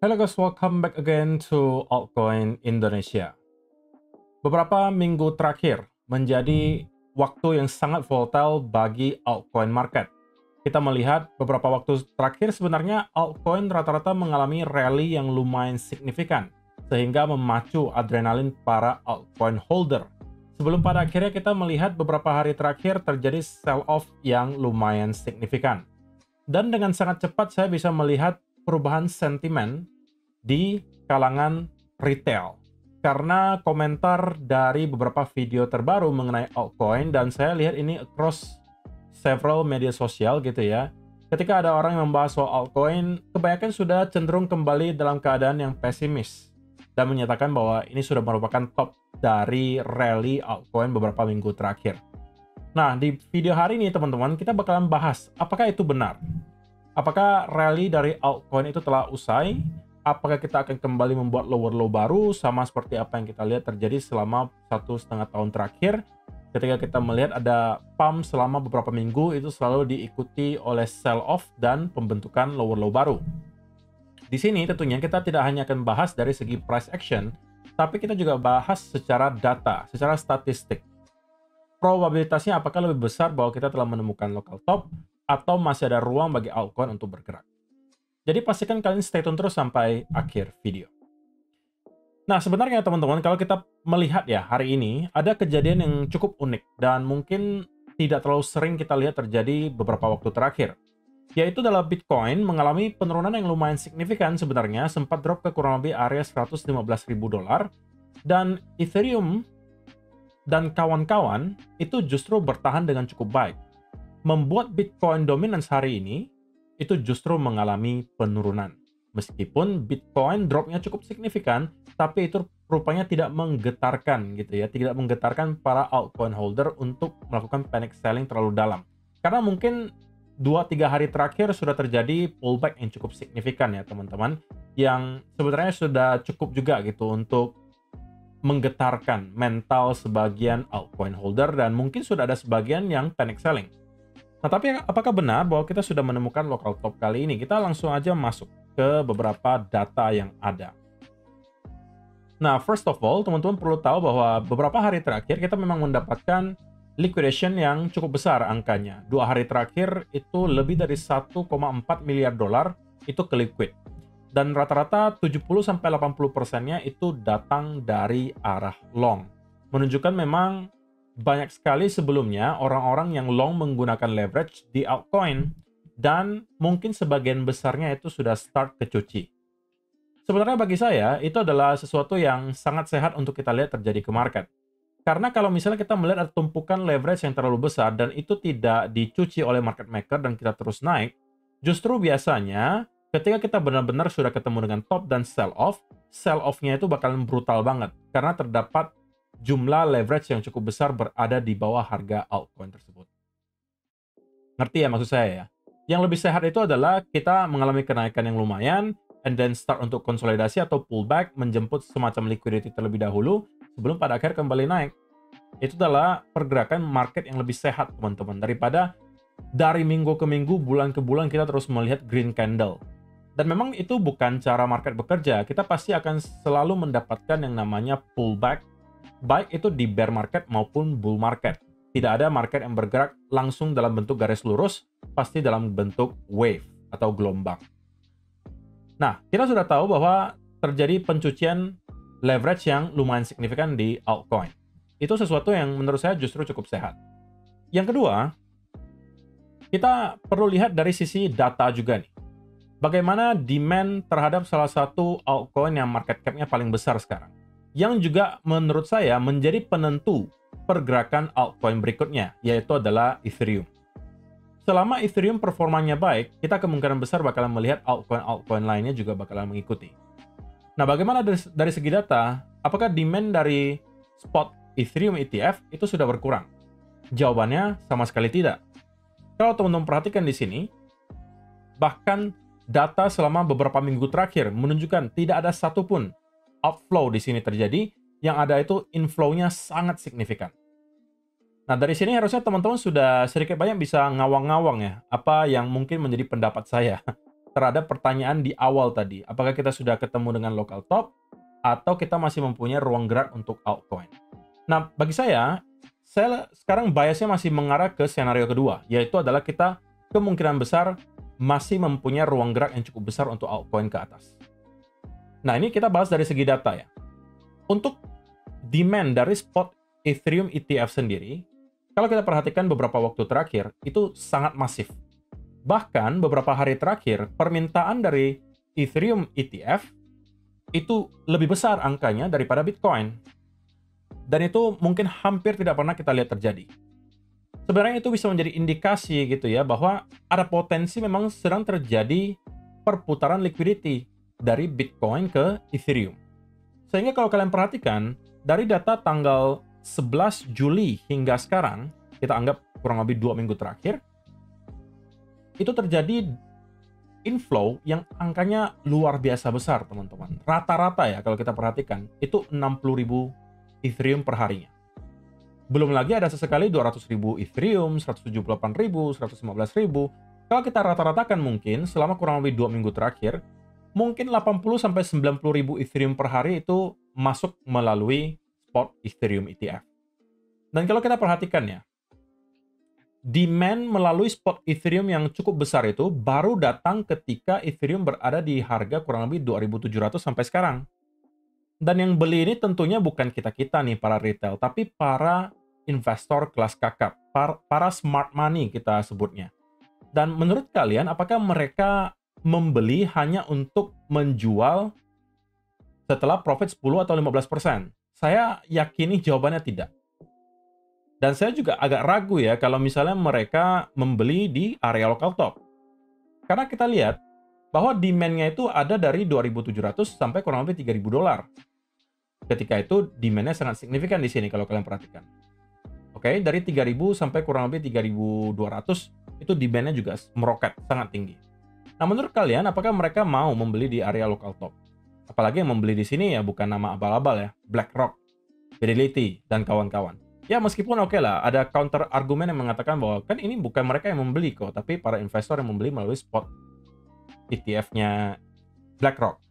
Hello guys, welcome back again to Altcoin Indonesia. Beberapa minggu terakhir menjadi waktu yang sangat volatile bagi altcoin market. Kita melihat beberapa waktu terakhir sebenarnya altcoin rata-rata mengalami rally yang lumayan signifikan, sehingga memacu adrenalin para altcoin holder. Sebelum pada akhirnya kita melihat beberapa hari terakhir terjadi sell-off yang lumayan signifikan. Dan dengan sangat cepat saya bisa melihat perubahan sentimen di kalangan retail. Karena komentar dari beberapa video terbaru mengenai altcoin, dan saya lihat ini across several media sosial gitu ya. Ketika ada orang yang membahas soal altcoin, kebanyakan sudah cenderung kembali dalam keadaan yang pesimis dan menyatakan bahwa ini sudah merupakan top dari rally altcoin beberapa minggu terakhir. Nah, di video hari ini teman-teman, kita bakalan bahas apakah itu benar. Apakah rally dari altcoin itu telah usai? Apakah kita akan kembali membuat lower low baru sama seperti apa yang kita lihat terjadi selama 1,5 tahun terakhir? Ketika kita melihat ada pump selama beberapa minggu, itu selalu diikuti oleh sell off dan pembentukan lower low baru. Di sini tentunya kita tidak hanya akan bahas dari segi price action, tapi kita juga bahas secara data, secara statistik. Probabilitasnya apakah lebih besar bahwa kita telah menemukan local top atau masih ada ruang bagi altcoin untuk bergerak. Jadi pastikan kalian stay tune terus sampai akhir video. Nah, sebenarnya teman-teman, kalau kita melihat ya hari ini, ada kejadian yang cukup unik dan mungkin tidak terlalu sering kita lihat terjadi beberapa waktu terakhir. Yaitu adalah Bitcoin mengalami penurunan yang lumayan signifikan sebenarnya, sempat drop ke kurang lebih area $115.000, dan Ethereum dan kawan-kawan itu justru bertahan dengan cukup baik. Membuat Bitcoin dominance hari ini itu justru mengalami penurunan. Meskipun Bitcoin dropnya cukup signifikan, tapi itu rupanya tidak menggetarkan gitu ya, tidak menggetarkan para altcoin holder untuk melakukan panic selling terlalu dalam. Karena mungkin 2-3 hari terakhir sudah terjadi pullback yang cukup signifikan ya teman-teman, yang sebenarnya sudah cukup juga gitu untuk menggetarkan mental sebagian altcoin holder, dan mungkin sudah ada sebagian yang panic selling. Nah, tapi apakah benar bahwa kita sudah menemukan local top kali ini? Kita langsung aja masuk ke beberapa data yang ada. Nah, first of all, teman-teman perlu tahu bahwa beberapa hari terakhir kita memang mendapatkan liquidation yang cukup besar angkanya. 2 hari terakhir itu lebih dari 1,4 miliar dolar itu ke liquid. Dan rata-rata 70-80%-nya itu datang dari arah long. Menunjukkan memang banyak sekali sebelumnya orang-orang yang long menggunakan leverage di altcoin, dan mungkin sebagian besarnya itu sudah start kecuci. Sebenarnya bagi saya itu adalah sesuatu yang sangat sehat untuk kita lihat terjadi ke market. Karena kalau misalnya kita melihat ada tumpukan leverage yang terlalu besar dan itu tidak dicuci oleh market maker dan kita terus naik, justru biasanya ketika kita benar-benar sudah ketemu dengan top dan sell off-nya itu bakalan brutal banget karena terdapat jumlah leverage yang cukup besar berada di bawah harga altcoin tersebut. Ngerti ya maksud saya ya? Yang lebih sehat itu adalah kita mengalami kenaikan yang lumayan, and then start untuk konsolidasi atau pullback, menjemput semacam liquidity terlebih dahulu, sebelum pada akhir kembali naik. Itu adalah pergerakan market yang lebih sehat, teman-teman, daripada dari minggu ke minggu, bulan ke bulan, kita terus melihat green candle. Dan memang itu bukan cara market bekerja. Kita pasti akan selalu mendapatkan yang namanya pullback, baik itu di bear market maupun bull market. Tidak ada market yang bergerak langsung dalam bentuk garis lurus, pasti dalam bentuk wave atau gelombang. Nah, kita sudah tahu bahwa terjadi pencucian leverage yang lumayan signifikan di altcoin. Itu sesuatu yang menurut saya justru cukup sehat. Yang kedua, kita perlu lihat dari sisi data juga nih. Bagaimana demand terhadap salah satu altcoin yang market cap-nya paling besar sekarang, yang juga menurut saya menjadi penentu pergerakan altcoin berikutnya, yaitu adalah Ethereum. Selama Ethereum performanya baik, kita kemungkinan besar bakalan melihat altcoin-altcoin lainnya juga bakalan mengikuti. Nah, bagaimana dari segi data? Apakah demand dari spot Ethereum ETF itu sudah berkurang? Jawabannya sama sekali tidak. Kalau teman-teman perhatikan di sini, bahkan data selama beberapa minggu terakhir menunjukkan tidak ada satupun outflow di sini terjadi, yang ada itu inflow-nya sangat signifikan. Nah, dari sini harusnya teman-teman sudah sedikit banyak bisa ngawang-ngawang ya, apa yang mungkin menjadi pendapat saya. terhadap pertanyaan di awal tadi. Apakah kita sudah ketemu dengan local top atau kita masih mempunyai ruang gerak untuk altcoin. Nah, bagi saya sekarang biasnya masih mengarah ke skenario kedua, yaitu adalah kita kemungkinan besar masih mempunyai ruang gerak yang cukup besar untuk altcoin ke atas. Nah, ini kita bahas dari segi data ya. Untuk demand dari spot Ethereum ETF sendiri, kalau kita perhatikan beberapa waktu terakhir, itu sangat masif. Bahkan beberapa hari terakhir, permintaan dari Ethereum ETF itu lebih besar angkanya daripada Bitcoin. Dan itu mungkin hampir tidak pernah kita lihat terjadi. Sebenarnya itu bisa menjadi indikasi gitu ya, bahwa ada potensi memang sedang terjadi perputaran liquidity dari Bitcoin ke Ethereum. Sehingga kalau kalian perhatikan, dari data tanggal 11 Juli hingga sekarang, kita anggap kurang lebih 2 minggu terakhir, itu terjadi inflow yang angkanya luar biasa besar, teman-teman. Rata-rata ya, kalau kita perhatikan, itu 60.000 Ethereum per harinya. Belum lagi ada sesekali 200.000 Ethereum, 178.000, 115.000. Kalau kita rata-ratakan mungkin, selama kurang lebih 2 minggu terakhir, mungkin 80-90.000 Ethereum per hari itu masuk melalui spot Ethereum ETF. Dan kalau kita perhatikan ya, demand melalui spot Ethereum yang cukup besar itu baru datang ketika Ethereum berada di harga kurang lebih 2.700 sampai sekarang. Dan yang beli ini tentunya bukan kita-kita nih, para retail, tapi para investor kelas kakap, para smart money kita sebutnya. Dan menurut kalian, apakah mereka membeli hanya untuk menjual setelah profit 10 atau 15%? Saya yakini jawabannya tidak. Dan saya juga agak ragu ya kalau misalnya mereka membeli di area local top. Karena kita lihat bahwa demand-nya itu ada dari 2.700 sampai kurang lebih 3.000 dolar. Ketika itu demand-nya sangat signifikan di sini kalau kalian perhatikan. Oke, dari 3.000 sampai kurang lebih 3.200 itu demand-nya juga meroket, sangat tinggi. Nah, menurut kalian apakah mereka mau membeli di area local top? Apalagi yang membeli di sini ya bukan nama abal-abal ya, BlackRock, Fidelity, dan kawan-kawan. Ya meskipun oke lah, ada counter argumen yang mengatakan bahwa kan ini bukan mereka yang membeli kok, tapi para investor yang membeli melalui spot ETF-nya BlackRock.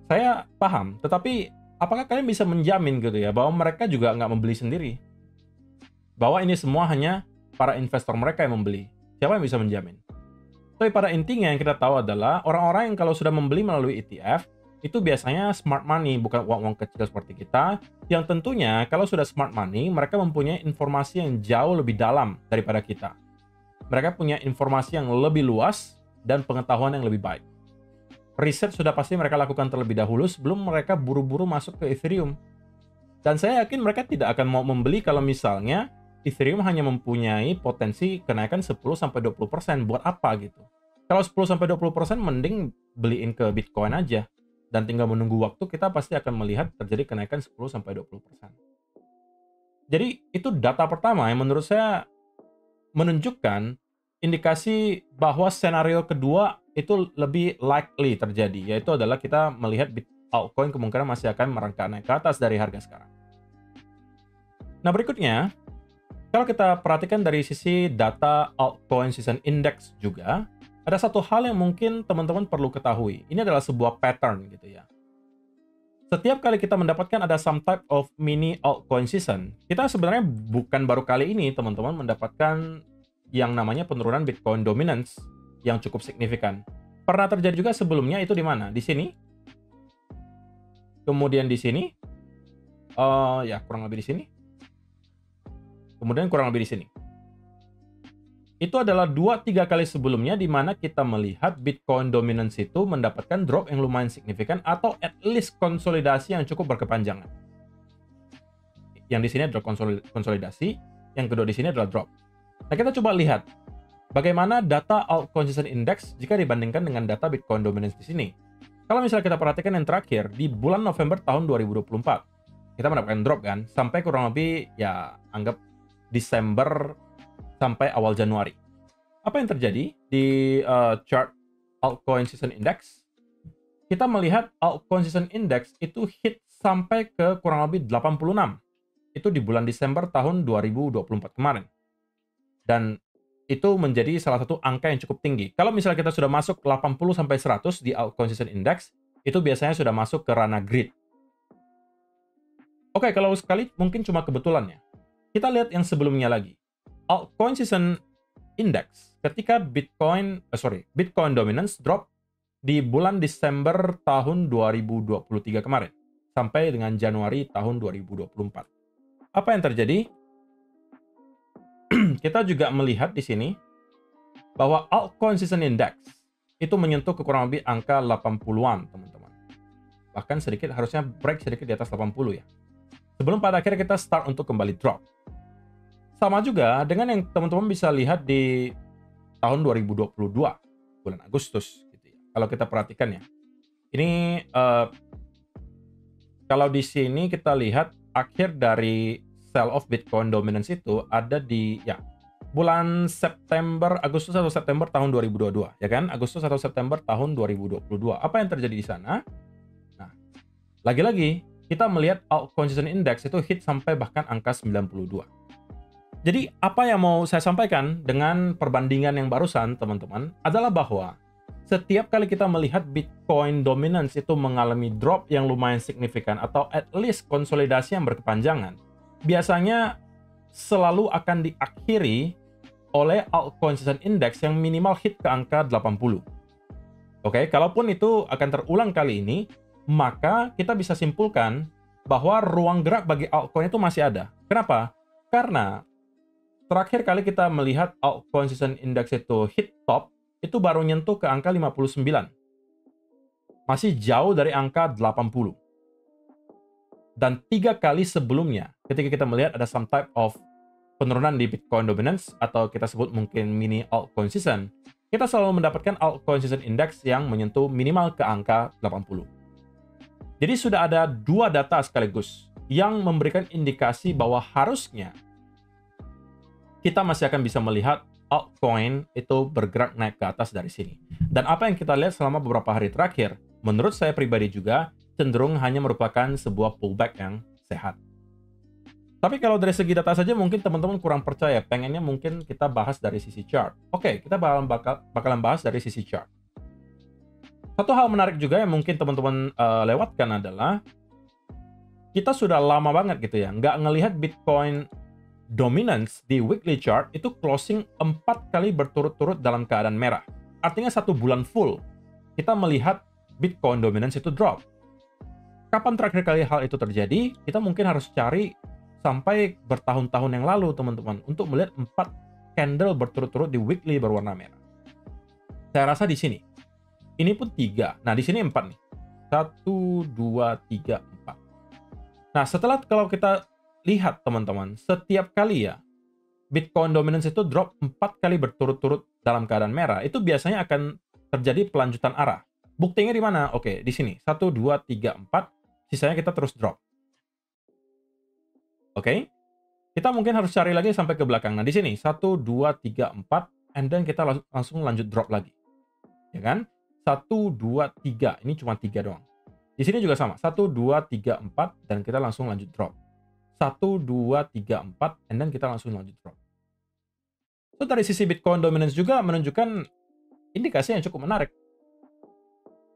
Saya paham, tetapi apakah kalian bisa menjamin gitu ya, bahwa mereka juga nggak membeli sendiri? Bahwa ini semua hanya para investor mereka yang membeli. Siapa yang bisa menjamin? Tapi pada intinya yang kita tahu adalah orang-orang yang kalau sudah membeli melalui ETF, itu biasanya smart money, bukan uang-uang kecil seperti kita, yang tentunya kalau sudah smart money, mereka mempunyai informasi yang jauh lebih dalam daripada kita. Mereka punya informasi yang lebih luas dan pengetahuan yang lebih baik. Riset sudah pasti mereka lakukan terlebih dahulu sebelum mereka buru-buru masuk ke Ethereum. Dan saya yakin mereka tidak akan mau membeli kalau misalnya Ethereum hanya mempunyai potensi kenaikan 10-20%. Buat apa gitu? Kalau 10-20% mending beliin ke Bitcoin aja. Dan tinggal menunggu waktu, kita pasti akan melihat terjadi kenaikan 10-20%. Jadi itu data pertama yang menurut saya menunjukkan indikasi bahwa skenario kedua itu lebih likely terjadi, yaitu adalah kita melihat altcoin kemungkinan masih akan merangkak naik ke atas dari harga sekarang. Nah berikutnya, kalau kita perhatikan dari sisi data altcoin season index juga, ada satu hal yang mungkin teman-teman perlu ketahui. Ini adalah sebuah pattern gitu ya. Setiap kali kita mendapatkan ada some type of mini altcoin season, kita sebenarnya bukan baru kali ini teman-teman mendapatkan yang namanya penurunan Bitcoin dominance yang cukup signifikan. Pernah terjadi juga sebelumnya, itu di mana? Di sini. Kemudian di sini. Ya, kurang lebih di sini. Kemudian kurang lebih di sini. Itu adalah 2-3 kali sebelumnya di mana kita melihat Bitcoin dominance itu mendapatkan drop yang lumayan signifikan atau at least konsolidasi yang cukup berkepanjangan. Yang di sini adalah konsolidasi, yang kedua di sini adalah drop. Nah, kita coba lihat bagaimana data altcoin season index jika dibandingkan dengan data Bitcoin dominance di sini. Kalau misalnya kita perhatikan yang terakhir di bulan November tahun 2024, kita mendapatkan drop kan sampai kurang lebih ya anggap Desember sampai awal Januari. Apa yang terjadi di chart altcoin season index? Kita melihat altcoin season index itu hit sampai ke kurang lebih 86. Itu di bulan Desember tahun 2024 kemarin. Dan itu menjadi salah satu angka yang cukup tinggi. Kalau misalnya kita sudah masuk 80 sampai 100 di altcoin season index, itu biasanya sudah masuk ke ranah greed. Oke, kalau sekali mungkin cuma kebetulan ya. Kita lihat yang sebelumnya lagi. Altcoin season index ketika Bitcoin dominance drop di bulan Desember tahun 2023 kemarin sampai dengan Januari tahun 2024. Apa yang terjadi? Kita juga melihat di sini bahwa altcoin season index itu menyentuh ke kurang lebih angka 80-an, teman-teman. Bahkan sedikit harusnya break sedikit di atas 80 ya. Sebelum pada akhirnya kita start untuk kembali drop. Sama juga dengan yang teman-teman bisa lihat di tahun 2022, bulan Agustus. Gitu ya. Kalau kita perhatikan ya. Ini kalau di sini kita lihat akhir dari sell off Bitcoin dominance itu ada di bulan September, Agustus atau September tahun 2022, ya kan? Agustus atau September tahun 2022. Apa yang terjadi di sana? Nah, lagi-lagi kita melihat altcoin season index itu hit sampai bahkan angka 92. Jadi apa yang mau saya sampaikan dengan perbandingan yang barusan, teman-teman, adalah bahwa setiap kali kita melihat Bitcoin dominance itu mengalami drop yang lumayan signifikan atau at least konsolidasi yang berkepanjangan, biasanya selalu akan diakhiri oleh altcoin season index yang minimal hit ke angka 80. Oke, kalaupun itu akan terulang kali ini, maka kita bisa simpulkan bahwa ruang gerak bagi altcoin itu masih ada. Kenapa? Karena terakhir kali kita melihat altcoin season index itu hit top, itu baru nyentuh ke angka 59. Masih jauh dari angka 80. Dan 3 kali sebelumnya, ketika kita melihat ada some type of penurunan di Bitcoin dominance, atau kita sebut mungkin mini altcoin season, kita selalu mendapatkan altcoin season index yang menyentuh minimal ke angka 80. Jadi sudah ada 2 data sekaligus yang memberikan indikasi bahwa harusnya kita masih akan bisa melihat altcoin itu bergerak naik ke atas dari sini. Dan apa yang kita lihat selama beberapa hari terakhir, menurut saya pribadi juga, cenderung hanya merupakan sebuah pullback yang sehat. Tapi kalau dari segi data saja mungkin teman-teman kurang percaya, pengennya mungkin kita bahas dari sisi chart. Oke, kita bakalan bahas dari sisi chart. Satu hal menarik juga yang mungkin teman-teman lewatkan adalah, kita sudah lama banget gitu ya, nggak ngelihat Bitcoin dominance di weekly chart itu closing 4 kali berturut-turut dalam keadaan merah. Artinya 1 bulan full kita melihat Bitcoin dominance itu drop. Kapan terakhir kali hal itu terjadi? Kita mungkin harus cari sampai bertahun-tahun yang lalu, teman-teman, untuk melihat 4 candle berturut-turut di weekly berwarna merah. Saya rasa di sini. Ini pun 3. Nah, di sini 4 nih. 1, 2, 3, 4. Nah, setelah kalau kita lihat, teman-teman, setiap kali ya Bitcoin dominance itu drop 4 kali berturut-turut dalam keadaan merah, itu biasanya akan terjadi pelanjutan arah. Buktinya di mana? Oke, di sini. 1, 2, 3, 4. Sisanya kita terus drop. Oke? Kita mungkin harus cari lagi sampai ke belakang. Nah, di sini. 1, 2, 3, 4. And then kita langsung lanjut drop lagi. Ya kan? 1, 2, 3. Ini cuma 3 doang. Di sini juga sama. 1, 2, 3, 4. Dan kita langsung lanjut drop. 1, 2, 3, 4, and then kita langsung lanjut drop. So, dari sisi Bitcoin dominance juga menunjukkan indikasi yang cukup menarik.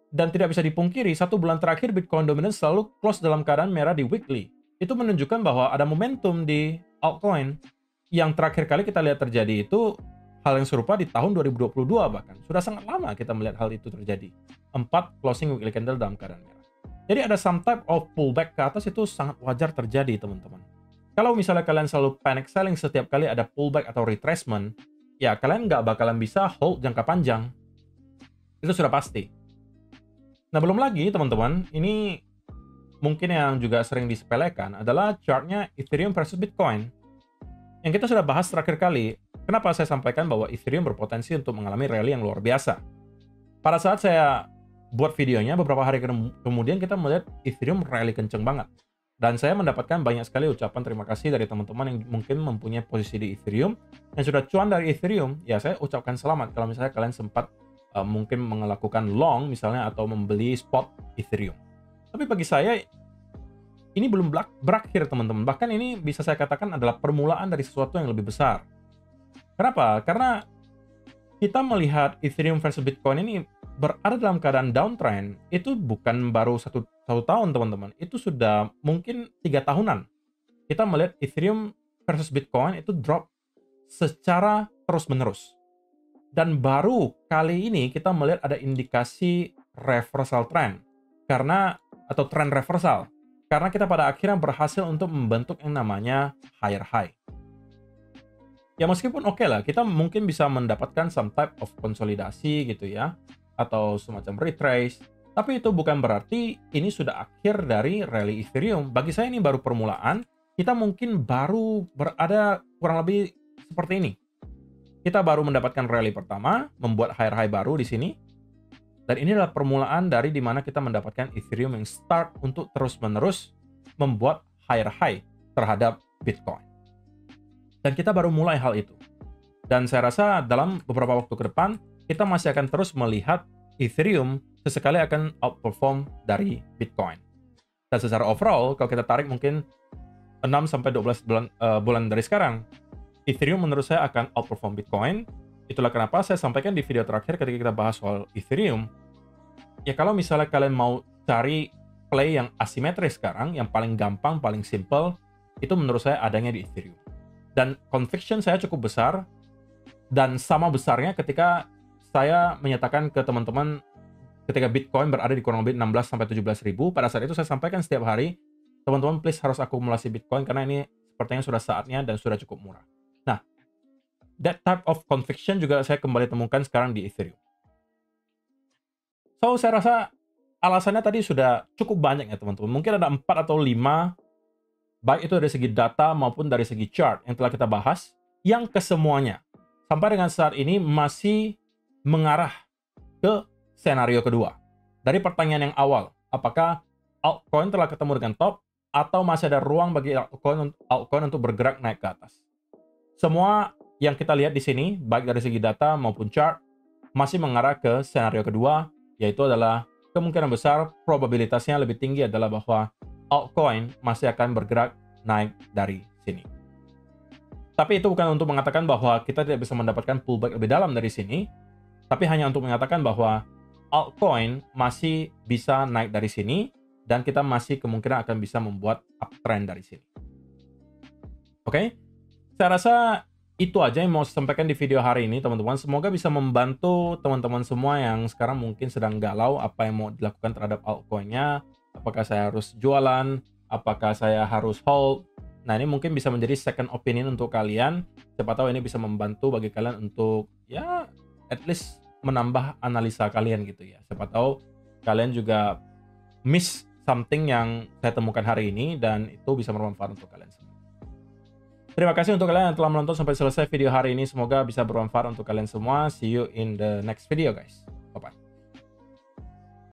Dan tidak bisa dipungkiri, 1 bulan terakhir Bitcoin dominance selalu close dalam keadaan merah di weekly. Itu menunjukkan bahwa ada momentum di altcoin. Yang terakhir kali kita lihat terjadi itu hal yang serupa di tahun 2022 bahkan. Sudah sangat lama kita melihat hal itu terjadi. 4 closing weekly candle dalam keadaan merah. Jadi ada some type of pullback ke atas itu sangat wajar terjadi, teman-teman. Kalau misalnya kalian selalu panic selling setiap kali ada pullback atau retracement, ya kalian nggak bakalan bisa hold jangka panjang. Itu sudah pasti. Nah, belum lagi, teman-teman, ini mungkin yang juga sering disepelekan adalah chartnya Ethereum versus Bitcoin. Yang kita sudah bahas terakhir kali, kenapa saya sampaikan bahwa Ethereum berpotensi untuk mengalami rally yang luar biasa. Pada saat saya buat videonya, beberapa hari kemudian kita melihat Ethereum rally kenceng banget. Dan saya mendapatkan banyak sekali ucapan terima kasih dari teman-teman yang mungkin mempunyai posisi di Ethereum, yang sudah cuan dari Ethereum. Ya, saya ucapkan selamat kalau misalnya kalian sempat mungkin melakukan long misalnya, atau membeli spot Ethereum. Tapi bagi saya, ini belum berakhir, teman-teman. Bahkan ini bisa saya katakan adalah permulaan dari sesuatu yang lebih besar. Kenapa? Karena kita melihat Ethereum versus Bitcoin ini berada dalam keadaan downtrend, itu bukan baru satu tahun, teman-teman. Itu sudah mungkin 3 tahunan. Kita melihat Ethereum versus Bitcoin itu drop secara terus-menerus. Dan baru kali ini kita melihat ada indikasi reversal trend. Atau trend reversal. Karena kita pada akhirnya berhasil untuk membentuk yang namanya higher high. Ya meskipun oke lah, kita mungkin bisa mendapatkan some type of konsolidasi gitu ya, atau semacam retrace, tapi itu bukan berarti ini sudah akhir dari rally Ethereum. Bagi saya ini baru permulaan, kita mungkin baru berada kurang lebih seperti ini. Kita baru mendapatkan rally pertama, membuat higher high baru di sini, dan ini adalah permulaan dari dimana kita mendapatkan Ethereum yang start untuk terus-menerus membuat higher high terhadap Bitcoin. Dan kita baru mulai hal itu. Dan saya rasa dalam beberapa waktu ke depan, kita masih akan terus melihat Ethereum sesekali akan outperform dari Bitcoin. Dan secara overall, kalau kita tarik mungkin 6-12 bulan dari sekarang, Ethereum menurut saya akan outperform Bitcoin. Itulah kenapa saya sampaikan di video terakhir ketika kita bahas soal Ethereum. Ya kalau misalnya kalian mau cari play yang asimetris sekarang, yang paling gampang, paling simple, itu menurut saya adanya di Ethereum. Dan conviction saya cukup besar, dan sama besarnya ketika saya menyatakan ke teman-teman ketika Bitcoin berada di kurang lebih 16-17 ribu, pada saat itu saya sampaikan setiap hari, teman-teman please harus akumulasi Bitcoin karena ini sepertinya sudah saatnya dan sudah cukup murah. Nah, that type of conviction juga saya kembali temukan sekarang di Ethereum. So, saya rasa alasannya tadi sudah cukup banyak ya teman-teman. Mungkin ada 4 atau 5, baik itu dari segi data maupun dari segi chart yang telah kita bahas, yang kesemuanya sampai dengan saat ini masih mengarah ke senario kedua. Dari pertanyaan yang awal, apakah altcoin telah ketemu dengan top atau masih ada ruang bagi altcoin untuk bergerak naik ke atas? Semua yang kita lihat di sini, baik dari segi data maupun chart, masih mengarah ke senario kedua, yaitu adalah kemungkinan besar probabilitasnya lebih tinggi adalah bahwa altcoin masih akan bergerak naik dari sini. Tapi itu bukan untuk mengatakan bahwa kita tidak bisa mendapatkan pullback lebih dalam dari sini, tapi hanya untuk mengatakan bahwa altcoin masih bisa naik dari sini, dan kita masih kemungkinan akan bisa membuat uptrend dari sini. Oke? Saya rasa itu aja yang mau saya sampaikan di video hari ini, teman-teman. Semoga bisa membantu teman-teman semua yang sekarang mungkin sedang galau apa yang mau dilakukan terhadap altcoin-nya. Apakah saya harus jualan? Apakah saya harus hold? Nah, ini mungkin bisa menjadi second opinion untuk kalian. Siapa tahu ini bisa membantu bagi kalian untuk, ya, at least menambah analisa kalian gitu ya. Siapa tahu kalian juga miss something yang saya temukan hari ini, dan itu bisa bermanfaat untuk kalian semua. Terima kasih untuk kalian yang telah menonton sampai selesai video hari ini. Semoga bisa bermanfaat untuk kalian semua. See you in the next video, guys. Bye-bye.